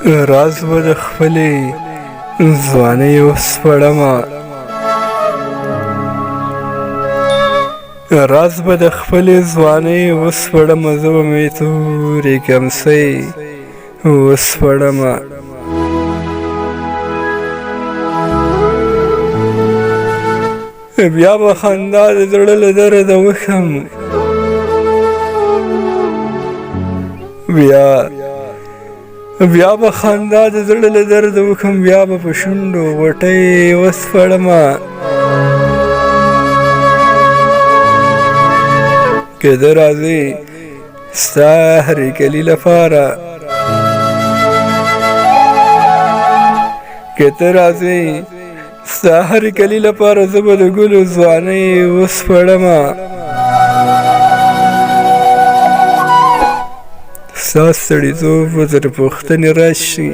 راز به د خپلې ځوانۍ وسپړمه، راز به د خپلې ځوانۍ وسپړمه، زه به مې تورې کمڅۍ وسپړمه. بیا به خندا د زړه له درده وښم، بیا به خندا د زړه له درده وکړم، بیا به په شونډو غوټۍ وسپړمه. که ته راځې ستا هرې کلي لپاره، که ته راځې ستا هرې کلي لپاره، زه به د ګلو ځوانۍ وسپړمه. ستا سړیتوب به تر پوښتنې راشي،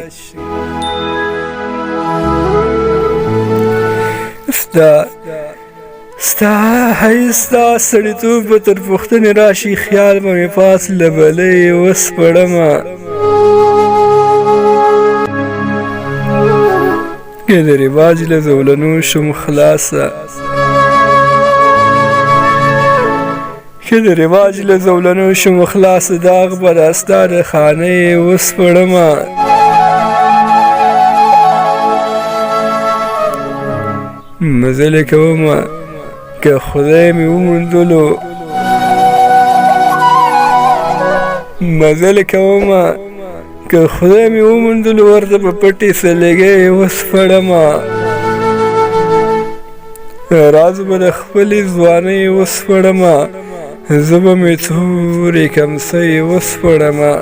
ستا سړیتوب به تر پوښتنې راشي، خیال به مې پاس له بلۍ وسپړمه. که د رواج له زولنو شم خلاصه، که د رواج له زولنو شم خلاصه، داغ به دا ستا د خانۍ وسپړمه. مزلې کومه که خدای مې وموندلو، مزلې کومه که خدای مې وموندلو، ورته په پټې سلیګۍ وسپړمه. راز به د خپلې ځوانۍ وسپړمه، زه به مې تورې کمڅۍ وسپړمه.